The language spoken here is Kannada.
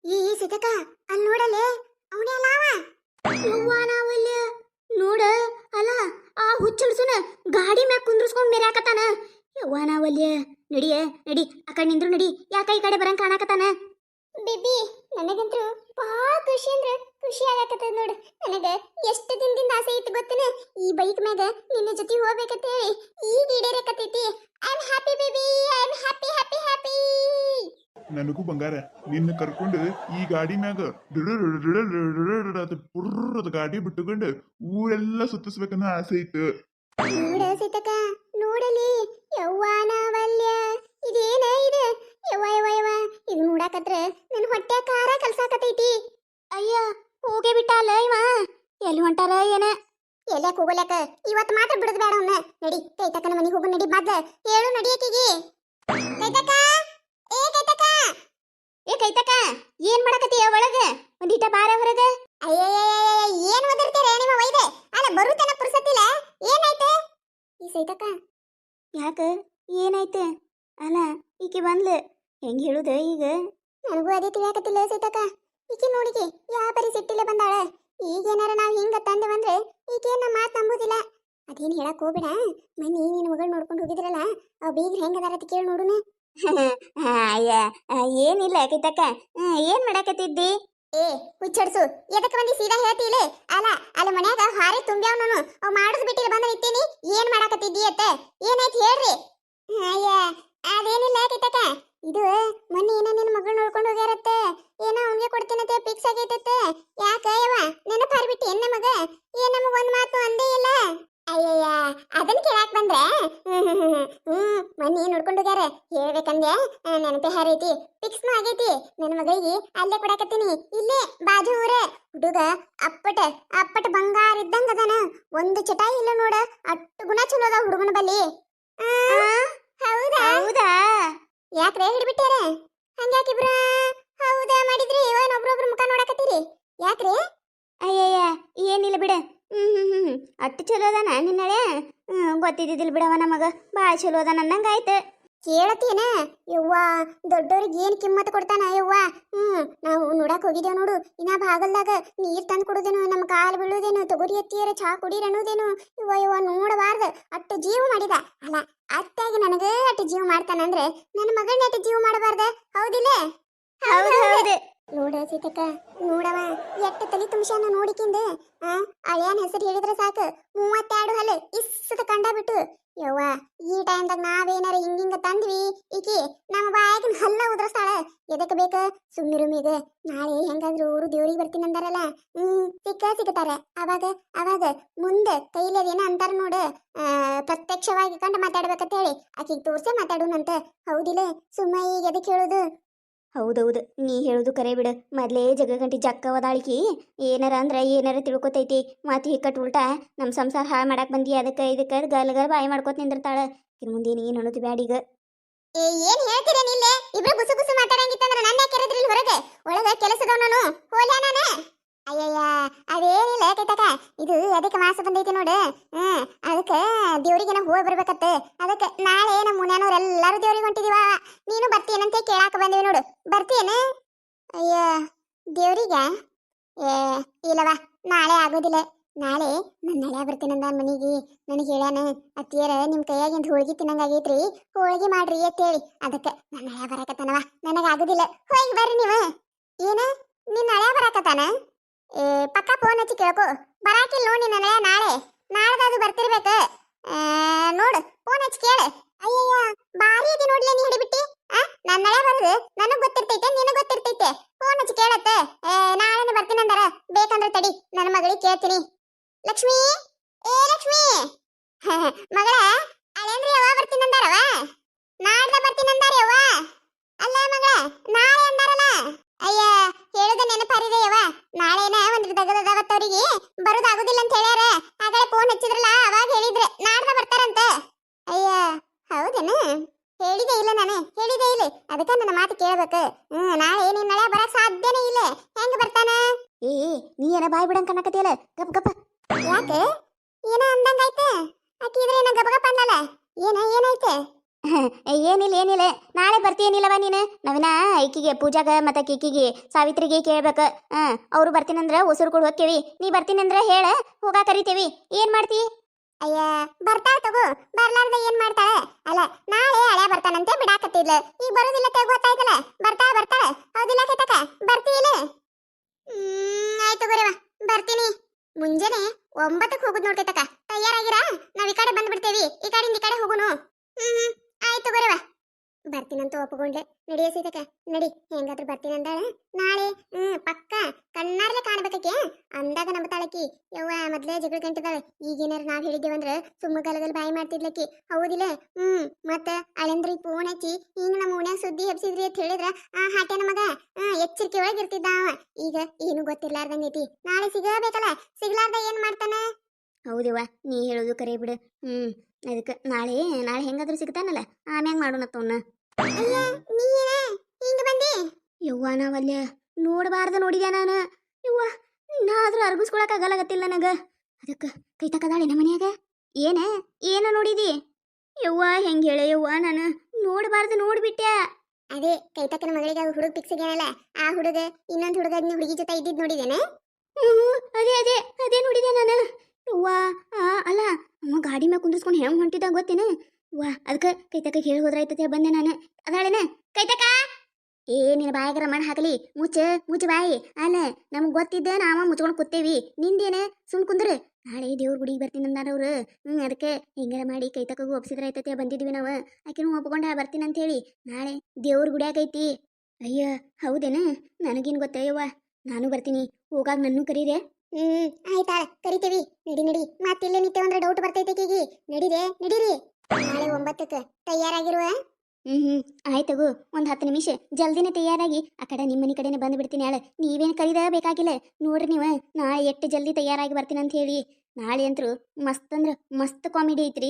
ಈ ಸಿತಕ ಅಲ್ಲಿ ನೋಡಲೆ ಅವನೇ ಅಲ್ಲ ಯವ್ವ ನಾವಲ್ಲ ನೋಡ ಅಲ್ಲ ಆ ಹುಚ್ಚಡ್ಸುನ ಗಾಡಿ ಮ್ಯಾಗ ಕುಂದ್ರಸ್ಕೊಂಡ್ ಮೆರ್ಯಾಕತಾನ ಯವ್ವ ನಾವಲ್ಲ ನಡಿಯ ನಡಿ ಆ ಕಡೆ ನಿಂದ್ರು ನಡಿ ಯಾಕ ಈ ಕಡೆ ಬರಂಗ್ ಕಾಣಕತಾನ ಬೇಬಿ ನನಗಂತೂ ಭಾಳ ಖುಷಿ ಅಂದ್ರೆ ಖುಷಿ ಆಗಕತ್ತದ ನೋಡು ನನಗ ಎಷ್ಟು ದಿನದಿಂದ ಆಸೆ ಇತ್ತು ಗೊತ್ತೇನ ಈ ಬೈಕ್ ಮ್ಯಾಗ ನಿನ್ನ ಜೊತೆ ಹೋಗ್ಬೇಕಂತ ಹೇಳಿ ಈಗ ಈಡೇರಕತ್ತೈತಿ I am happy baby I am happy happy happy ನನಗೂ ಬಂಗಾರ ನಿನ್ನ ಕರ್ಕೊಂಡು ಈ ಗಾಡಿ ಮ್ಯಾಗ ಪುರ್ರದ ಗಾಡಿ ಬಿಟ್ಟುಕೊಂಡು ಊರೆಲ್ಲ ಸುತ್ತಿಸ್ಬೇಕನ್ನೋ ಆಸೆ ಇತ್ತು. ನೋಡ ಸೀತಕ್ಕ ನೋಡಲಿ ಯವ್ವಾನವಲ್ಯ ಇದೇನ ಇದು ಯವ್ವ ಯವ್ವ ಯವ್ವ ಇದು ನೋಡಾಕತ್ರ ನನ್ನ ಹೊಟ್ಟೆ ಕಾರ ಕಲ್ಸಾಕತೈತಿ. ಅಯ್ಯ ಹೋಗೇ ಬಿಟ್ಟ ಅಲ್ಲ ಇವ ಎಲ್ಲಿ ಹೊಂಟಾರ ಏನ ಎಲ್ಲಾಕ ಹೋಗಲಕ್ಕ ಇವತ್ತು ಮಾತ್ರ ಬಿಡದ್ ಬೇಡ ಅವನ್ನ ನಡಿ ಕೈತಕ್ಕನ ಮನೆಗೆ ಹೋಗು ನಡಿ ಮೊದ್ಲ ಹೇಳು ನಡಿಯಕಿಗಿ ಕೈತಕ್ಕ ಏ ಕೈತಕ್ಕ ಏನ್ ಮಾಡಕತ್ತೀಯ ಒಳಗ ಒಂದಿಟ ಬಾರ ಹೊರಗ ಅಯ್ಯಯ್ಯ ಏನ್ ಒದರ್ತೀರ ನಿಮ್ಮ ವೈದೆ ಅಲ್ಲ ಬರುತ್ತನ ಪುರ್ಸತ್ತಿಲ್ಲ ಏನಾಯ್ತು ಈ ಸೈತಕ್ಕ ಯಾಕ ಏನಾಯ್ತು ಅಲ್ಲ ಈಕಿ ಬಂದ್ಲು ಹೆಂಗ್ ಹೇಳುದ ಈಗ ನನಗೂ ಅದೇ ತಿಳಿಯಾಕತ್ತಿಲ್ಲ ಸೈತಕ್ಕ ಈಕಿ ನೋಡಿಗೆ ಯಾವ ಪರಿ ಸಿಟ್ಟಿಲ್ಲ ಬಂದಾಳ ಈಗೇನಾರ ನಾವ್ ಹಿಂಗ ತಂದೆ ಬಂದ್ರೆ ಈಗೇನ್ ನಮ್ಮ ಮಾತು ನಂಬುದಿಲ್ಲ ಅದೇನ್ ಹೇಳಕ್ ಹೋಗ್ಬೇಡ ಮನ್ನಿ ನಿನ್ ಮಗಳು ನೋಡ್ಕೊಂಡು ಹೋಗಿದ್ರಲ್ಲ ಅವ್ ಬೀಗ್ರ ಹೆಂಗದಾರ ಅಂತ ಕೇಳಿ ನೋಡುನ ಅಯ್ಯ ಏನಿಲ್ಲ ಕೈತಕ್ಕ ಏನ್ ಮಾಡಾಕತ್ತಿದ್ದಿ ಏ ಹುಚ್ಚಡ್ಸು ಎದಕ್ಕೆ ಬಂದಿ ಸೀದಾ ಹೇಳ್ತೀಲಿ ಅಲ್ಲ ಅಲ್ಲಿ ಮನ್ಯಾಗ ಹಾರೆ ತುಂಬ್ಯಾವ ನಾನು ಅವ್ ಮಾಡಿಸ್ ಬಿಟ್ಟಿಲ್ಲ ಬಂದ ನಿಂತೀನಿ ಏನ್ ಮಾಡಾಕತ್ತಿದ್ದಿ ಅತ್ತ ಏನಾಯ್ತು ಹೇಳ್ರಿ ಅಯ್ಯ ಅದೇನಿಲ್ಲ ಕೈತಕ್ಕ ಇದು ಮೊನ್ನೆ ಏನೋ ನಿನ್ನ ಮಗಳು ನೋಡ್ಕೊಂಡು ಹೋಗ್ಯಾರತ್ತೆ ಏನೋ ಅವ್ನಿಗೆ ಕೊಡ್ತೀನತ್ತೆ ಫಿಕ್ಸ್ ಆಗೈತತ್ತೆ ಯಾಕ ಯವ್ವ ನೆನಪು ಹಾರ್ಬಿಟ್ಟಿ ಏನ್ ನಮಗ ಏನ್ ನಮಗ ಒಂದ್ ಮಾತು ಅಂದೇ ಇಲ್ಲ ಅಯ್ಯಯ್ಯ ಅದನ್ನ ಕೇಳಾಕ್ ಬಂದ್ರೆ ಮೊನ್ನೆ ನೋಡ್ಕೊಂಡು ಹೋಗ್ಯಾರ ಹೇಳ್ಬೇಕಂದೆ ನೆನಪೆ ಹಾರೈತಿ ಫಿಕ್ಸ್ನು ಆಗೈತಿ ನನ್ನ ಮಗಳಿಗೆ ಅಲ್ಲೇ ಕೊಡಾಕತ್ತೀನಿ ಇಲ್ಲೇ ಬಾಜು ಊರ ಹುಡುಗ ಅಪ್ಪಟ ಬಂಗಾರ ಇದ್ದಂಗ ಅದಾನ ಒಂದು ಚಟಾಯಿ ಇಲ್ಲ ನೋಡ ಅಟ್ಟು ಗುಣ ಚಲೋ ಅದ ಹುಡುಗನ ಬಲ್ಲಿ ಹೌದಾ ಹೌದಾ ಯಾಕ್ರೆ ಹಿಡ್ಬಿಟ್ಟಾರ ಹಂಗ್ಯಾಕಿಬ್ರ ಹೌದಾ ಮಾಡಿದ್ರಿ ಒಬ್ರೊಬ್ರು ಮುಖ ನೋಡಕತ್ತೀರಿ ಯಾಕ್ರೆ ಅಯ್ಯಯ್ಯ ಏನಿಲ್ಲ ಬಿಡ ಅಟ್ಟು ಚಲೋ ಅದಾನ ನಿನ್ನಳೆ ಗೊತ್ತಿದ್ದಿಲ್ಲ ಬಿಡವ ನಮಗ ಭಾಳ ಚಲೋ ಅದಾನ ಅನ್ನಂಗಾಯ್ತು ಕೇಳತೀನ ಯವ್ವ ದೊಡ್ಡವ್ರಿಗೆ ಏನ್ ಕಿಮ್ಮತ್ ಕೊಡ್ತಾನ ಯವ್ವ ನಾವು ನೋಡಕ್ ಹೋಗಿದ್ದೇವ್ ನೋಡು ಇನ್ನ ಬಾಗಲ್ದಾಗ ನೀರ್ ತಂದು ಕೊಡುದೇನು ನಮ್ಮ ಕಾಲು ಬೀಳುದೇನು ತೊಗರಿ ಎತ್ತಿಯರ ಚಾ ಕುಡೀರ್ ಅನ್ನೋದೇನು ಯವ್ವ ಯವ್ವ ನೋಡಬಾರ್ದು ಅಟ್ಟು ಜೀವ ಮಾಡಿದ ಅಲ್ಲ ಅತ್ತಾಗಿ ನನಗ ಅಟ್ಟು ಜೀವ ಮಾಡ್ತಾನಂದ್ರೆ ನನ್ನ ಮಗನ ಅಟ್ಟು ಜೀವ ಮಾಡಬಾರ್ದ ಹೌದಿಲ್ಲ ಹೌದು ನೋಡ ಸೀತಕ್ಕ ನೋಡವ ಎಟ್ಟು ತಲಿ ತುಂಬ್ಯಾನ ನೋಡಿಕಿಂದ ಅಳಿಯನ್ ಹೆಸರು ಹೇಳಿದ್ರೆ ಸಾಕು 32 ಹಲ್ಲು ಇස්සದ ಕಂಡ ಬಿಟ್ಟು ಯವ್ವ ಈ ಟೈಮ್ದಾಗ ನಾವೇನಾರ ಹಿಂಗಿಂಗ ತಂದ್ವಿ ಈಕಿ ನಮ್ಮ ಬಾಯಾಗಿನ ಹಲ್ಲ ಉದ್ರಸ್ತಾಳ ಎದಕ್ಕೆ ಬೇಕ ಸುಮ್ಮಿರುಮಿಗ ನಾಳೆ ಹೆಂಗಾದ್ರು ಊರು ದೇವ್ರಿಗೆ ಬರ್ತೀನಿ ಅಂದಾರಲ್ಲ ಸಿಗ್ತಾರ ಅವಾಗ ಮುಂದೆ ಕೈಲಿ ಅದೇನ ಅಂತಾರ ನೋಡು ಪ್ರತ್ಯಕ್ಷವಾಗಿ ಕಂಡು ಮಾತಾಡ್ಬೇಕಂತ ಹೇಳಿ ಆಕಿಗೆ ತೋರ್ಸೆ ಮಾತಾಡೋಣಂತ ಹೌದಿಲ್ಲ ಸುಮ್ಮ ಈಗ ಎದಕ್ಕೆ ಹೇಳುದು ಹೌದೌದು ನೀ ಹೇಳುದು ಕರೆ ಬಿಡು ಮೊದ್ಲೇ ಜಗಗಂಟಿ ಜಕ್ಕ ಒದಾಳಿಕಿ ಏನಾರ ಅಂದ್ರ ಏನಾರ ತಿಳ್ಕೊತೈತಿ ಮಾತು ಹಿಕ್ಕಟ್ ಉಲ್ಟಾ ನಮ್ಮ ಸಂಸಾರ ಹಾಳು ಮಾಡಕ್ ಬಂದಿ ಅದಕ್ಕೆ ಇದಕ್ಕೆ ಗಲ್ ಬಾಯಿ ಮಾಡ್ಕೊತ ನಿಂದಿರ್ತಾಳ ಇನ್ ಮುಂದೇನು ಏನು ಅನ್ನೋದು ಬ್ಯಾಡೀಗ ಏನ್ ಹೇಳ್ತೀರೇನಿಲ್ಲ ಇಬ್ರು ಗುಸು ಗುಸು ಮಾತಾಡಂಗಿತ್ತಂದ್ರ ನನ್ನ ಕೆರೆದ್ರಿ ಹೊರಗೆ ಒಳಗ ಕೆಲಸದವ ನಾನು ಹೋಲ್ಯಾ ನಾನ ಅಯ್ಯಯ್ಯ ಅದೇನಿಲ್ಲ ಕೈತಕ ಇದು ಅದಕ್ಕೆ ಮಾಸ ಬಂದೈತಿ ನೋಡು ಅದಕ್ಕೆ ದೇವ್ರಿಗೆ ನಾವು ಹೋಗಿ ಬರ್ಬೇಕತ್ತ ಅದಕ್ಕೆ ನಾಳೆ ನಮ್ಮ ಮುನ್ಯಾನವ್ರೆಲ್ಲರೂ ದೇವ್ರಿಗೆ ಹೊಂಟಿದೀವ ನೀನು ಬರ್ತೀನಂತೆ ಕೇಳಾಕ ಬಂದಿವಿ ನೋಡು ಬರ್ತೀಯನ ಅಯ್ಯ ದೇವ್ರಿಗೆ ಇಲ್ಲವ ನಾಳೆ ಆಗೋದಿಲ್ಲ ನಾಳೆ ನನ್ನ ನಳ್ಯಾ ಬರ್ತೀನಂದ ಮನೆಗೆ ನನಗೆ ಹೇಳ್ಯಾನ ಅತ್ತಿಯರ ನಿಮ್ಮ ಕೈಯಾಗಿಂದ ಹೋಳಿಗೆ ತಿನ್ನಂಗಾಗೈತ್ರಿ ಹೋಳಿಗೆ ಮಾಡ್ರಿ ಅಂತೇಳಿ ಅದಕ್ಕೆ ನನ್ನ ನಳ್ಯಾ ಬರಾಕತ್ತಾನವ ನನಗಾಗೋದಿಲ್ಲ ಹೋಗಿ ಬರ್ರಿ ನೀವು ಏನ ನಿನ್ನ ನಳ್ಯಾ ಬರಾಕತ್ತಾನ ಪಕ್ಕ ಫೋನ್ ಹಚ್ಚಿ ಕೇಳ್ಕೊ ಬರಾಕಿಲ್ಲ ನೋಡಿ ನನ್ನ ನಾಳೆದಾದ್ರು ಬರ್ತಿರ್ಬೇಕು ನೋಡು ಫೋನ್ ಹಚ್ಚಿ ಕೇಳು ಅಯ್ಯಯ್ಯ ಬಾರಿ ಅದಿ ನೋಡ್ಲಿ ನೀ ಹಿಡಿಬಿಟ್ಟಿ ನನ್ನ ನಳೆ ಬರೋದು ನನಗ್ ಗೊತ್ತಿರ್ತೈತೆ ನಿನಗ್ ಗೊತ್ತಿರ್ತೈತೆ ಫೋನ್ ಹಚ್ಚಿ ಕೇಳತ್ತೆ ನಾಳೆನೆ ಬರ್ತೀನಂದಾರ ಬೇಕಂದ್ರೆ ತಡಿ ನನ್ನ ಮಗಳಿಗೆ ಕೇಳ್ತೀನಿ ಲಕ್ಷ್ಮಿ ಏ ಲಕ್ಷ್ಮಿ ಮಗಳ ಅಳೇನ್ರಿ ಯಾವ ಬರ್ತೀನಂದಾರವ ನಾಡ್ದ ಬರ್ತೀನಂದಾರ ಯವ್ವ ಅಲ್ಲ ಮಗಳ ನಾಳೆ ಅಂದಾರಲ್ಲ ಅಯ್ಯ ಹೇಳುದ ನೆನಪರಿದೆ ಯವ್ವ ನಾಳೆನ ಒಂದು ದಗದವತ್ತವರಿಗೆ ಬರೋದಾಗುದಿಲ್ಲ ಅಂತ ಹೇಳ್ಯಾರ ಆಗಲೇ ಫೋನ್ ಹಚ್ಚಿದ್ರಲ್ಲ ಅವಾಗ ಹೇಳಿದ್ರೆ ನಾಡ್ದ ಬರ್ತಾರಂತ ಅಯ್ಯ ಹೌದೇನು ಹೇಳಿದೆ ಇಲ್ಲ ನಾನು ಹೇಳಿದೆ ಇಲ್ಲ ಅದಕ್ಕೆ ನನ್ನ ಮಾತು ಕೇಳಬೇಕು ನಾಳೆ ನಿನ್ನ ನಳೆ ಬರಕ್ ಸಾಧ್ಯನೇ ಇಲ್ಲ ಹೆಂಗ ಬರ್ತಾನ ನೀ ಏನ ಬಾಯ್ ಬಿಡಂಗ ಕನ್ನಕತಿಯಲ್ಲ ಗಪ್ ಗಪ್ಪ ಯಾಕೆ ಏನ ಅಂದಂಗಾಯ್ತು ಆಕಿ ಇದ್ರೆ ಏನ ಗಪ್ ಗಪ್ಪ ಅನ್ನಲ್ಲ ಏನಾಯ್ತು ಏನಿಲ್ಲ ನಾಳೆ ಬರ್ತೀನಿಲ್ಲವ ನೀನು ನಾವಿನ ಆಕಿಗೆ ಪೂಜಾಗ ಮತ್ತು ಕಿಕ್ಕಿಗೆ ಸಾವಿತ್ರಿಗೆ ಕೇಳ್ಬೇಕ ಅವರು ಬರ್ತೀನಂದ್ರ ಉಸುರು ಕೂಡ ಹೋಕ್ಕೇವಿ ನೀ ಬರ್ತೀನಂದ್ರ ಹೇಳ ಹೋಗಾ ಕರಿತೇವಿ ಏನ್ ಮಾಡ್ತಿ ಅಯ್ಯ ಬರ್ತಾಳ ತಗೋ ಬರ್ಲಾರ್ದ ಏನ್ ಮಾಡ್ತಾಳೆ ಅಲ್ಲ ನಾಳೆ ಹಳೆ ಬರ್ತಾನಂತೆ ಬಿಡಾಕತ್ತಿದ್ಲ ಈಗ ಬರೋದಿಲ್ಲ ತೆಗ್ ಗೊತ್ತಾಯ್ತಲ್ಲ ಬರ್ತಾಳ ಹೌದಿಲ್ಲ ಕೇತಕ ಬರ್ತೀಯಿಲ್ಲ ಆಯ್ತು ಗುರವ ಬರ್ತೀನಿ ಮುಂಜಾನೆ 9ಕ್ಕೆ ಹೋಗುದ್ ನೋಡ್ ಕೇತಕ ತಯಾರಾಗಿರಾ ನಾವ್ ಈ ಕಡೆ ಬಂದ್ಬಿಡ್ತೇವಿ ಈ ಕಡೆಯಿಂದ ಈ ಕಡೆ ಹೋಗುನು ಆಯ್ತು ಗುರವ ಬರ್ತೀನಂತ ಒಪ್ಕೊಂಡೆ ನಡಿಯ ಸೀತಕ ನಡಿ ಹೆಂಗಾದ್ರೂ ಬರ್ತೀನಿ ಅಂದಾಳ ನಾಳೆ ಪಕ್ಕ ಕಣ್ಣಾರ್ಲೆ ಕಾಣ್ಬೇಕಕ್ಕೆ ಅಂದಾಗ ನಂಬತಾಳಕಿ ಯವ್ವ ಮೊದ್ಲೇ ಜಗಳ ಗಂಟಿದಾಳೆ ಈಗೇನಾರ ನಾವ್ ಹೇಳಿದ್ದೇವಂದ್ರ ಸುಮ್ಮಗಾಲದಲ್ಲಿ ಬಾಯಿ ಮಾಡ್ತಿದ್ಲಕ್ಕಿ ಹೌದಿಲ್ಲ ಮತ್ತ ಅಳೆಂದ್ರಿ ಫೋನ್ ಹಚ್ಚಿ ಹಿಂಗ ನಮ್ಮ ಓಣ್ಯಾಗ ಸುದ್ದಿ ಎಬ್ಸಿದ್ರಿ ಅಂತ ಹೇಳಿದ್ರ ಆ ಹಾಟೆ ನಮಗ ಎಚ್ಚರಿಕೆ ಒಳಗಿರ್ತಿದ್ದ ಅವ ಈಗ ಏನು ಗೊತ್ತಿರ್ಲಾರ್ದಂಗೈತಿ ನಾಳೆ ಸಿಗಬೇಕಲ್ಲ ಸಿಗ್ಲಾರ್ದ ಏನ್ ಮಾಡ್ತಾನ ಹೌದವ್ವ ನೀ ಹೇಳೋದು ಕರೆ ಬಿಡು ಅದಕ್ಕೆ ನಾಳೆ ಹೆಂಗಾದ್ರೂ ಸಿಗ್ತಾನಲ್ಲ ಆಮ್ಯಾಗ ಮಾಡೋಣತ್ತವನ್ನ ಅಯ್ಯ ನೀನ ಹಿಂಗ ಬಂದಿ ಯವ್ವ ನಾವಲ್ಲ ನೋಡಬಾರ್ದು ನೋಡಿದ್ಯಾ ನಾನು ಯವ್ವ ನಾದ್ರೂ ಅರ್ಗಿಸ್ಕೊಳಕ್ ಆಗಲಾಗತ್ತಿಲ್ಲ ನನಗ ಅದಕ್ಕೆ ಕೈ ತಕದಾಳೆ ನಮ್ಮ ಮನ್ಯಾಗ ಏನು ನೋಡಿದಿ ಯವ್ವ ಹೆಂಗೆ ಹೇಳೆ ಯವ್ವ ನಾನು ನೋಡಬಾರ್ದು ನೋಡ್ಬಿಟ್ಟೆ ಅದೇ ಕೈತಕ್ಕನ ಮಗಳಿಗೆ ಹುಡುಗ ಪಿಕ್ಸಿಗೇನಲ್ಲ ಆ ಹುಡುಗ ಇನ್ನೊಂದು ಹುಡುಗ ಹುಡುಗಿ ಜೊತೆ ಇದ್ದಿದ್ ನೋಡಿದೇನೆ ಅದೇ ನೋಡಿದೆ ನಾನು ಯವ್ವ ಅಲ್ಲ ಅಮ್ಮ ಗಾಡಿ ಮ್ಯಾಗ ಕುಂದ್ರಿಸ್ಕೊಂಡು ಹೆಂಗ್ ಹೊಂಟಿದ್ದ ಗೊತ್ತೇನು ವಾ ಅದಕ್ಕೆ ಕೈತಕ್ಕ ಹೇಳಿ ಹೋದ್ರಾಯ್ತತೆ ಬಂದೆ ನಾನು ಅದಾಳೇನ ಕೈತಕ್ಕ ನಿನ್ನ ಬಾಯಾಗರ ಮಣ್ಣು ಹಾಕಲಿ ಮುಚ್ಚ ಬಾಯಿ ಅಲ್ಲ ನಮ್ಗೆ ಗೊತ್ತಿದ್ದೆ ನಾವ ಮುಚ್ಕೊಂಡು ಕೂತೇವಿ ನಿಂದೇನೆ ಸುಮ್ ಕುಂದ್ರು ನಾಳೆ ದೇವ್ರ ಗುಡಿಗೆ ಬರ್ತೀನಿ ಅಂದಾರ ಅವ್ರು ಅದಕ್ಕೆ ಹೆಂಗಾರ ಮಾಡಿ ಕೈತಕ್ಕಗೂ ಒಪ್ಸಿದ್ರಾಯ್ತತೆ ಬಂದಿದ್ವಿ ನಾವು ಆಕಿನೂ ಒಪ್ಕೊಂಡ ಬರ್ತೀನಿ ಅಂತ ಹೇಳಿ ನಾಳೆ ದೇವ್ರ ಗುಡಿಯಾಗೈತಿ ಅಯ್ಯ ಹೌದೇನ ನನಗೇನು ಗೊತ್ತಯ್ಯವ್ವ ನಾನು ಬರ್ತೀನಿ ಹೋಗಾಗ ನನ್ನೂ ಕರೀರೆ ಆಯ್ತಾಳ ಕರಿತೇವಿ ನಡಿ ಮತ್ತಿಲ್ಲೇ ನಿತ್ಯ ಅಂದ್ರೆ ಡೌಟ್ ಬರ್ತೈತೆ ಕೀಗಿ ನಡೀರಿ ನಾಳೆ 9ಕ್ಕೆ ತಯಾರಾಗಿರುವ ಆಯ್ತಗು ಒಂದು 10 ನಿಮಿಷ ಜಲ್ದಿನೇ ತಯಾರಾಗಿ ಆ ಕಡೆ ನಿಮ್ಮ ಮನೆ ಕಡೆನೇ ಬಂದು ಬಿಡ್ತೀನಿ ನಾಳೆ ನೀವೇನು ಕರೀದ ಬೇಕಾಗಿಲ್ಲ ನೋಡ್ರಿ ನೀವು ನಾಳೆ ಎಷ್ಟು ಜಲ್ದಿ ತಯಾರಾಗಿ ಬರ್ತೀನಿ ಅಂತ ಹೇಳಿ ನಾಳೆ ಅಂತೂ ಮಸ್ತ್ ಅಂದ್ರೆ ಮಸ್ತ್ ಕಾಮಿಡಿ ಐತ್ರಿ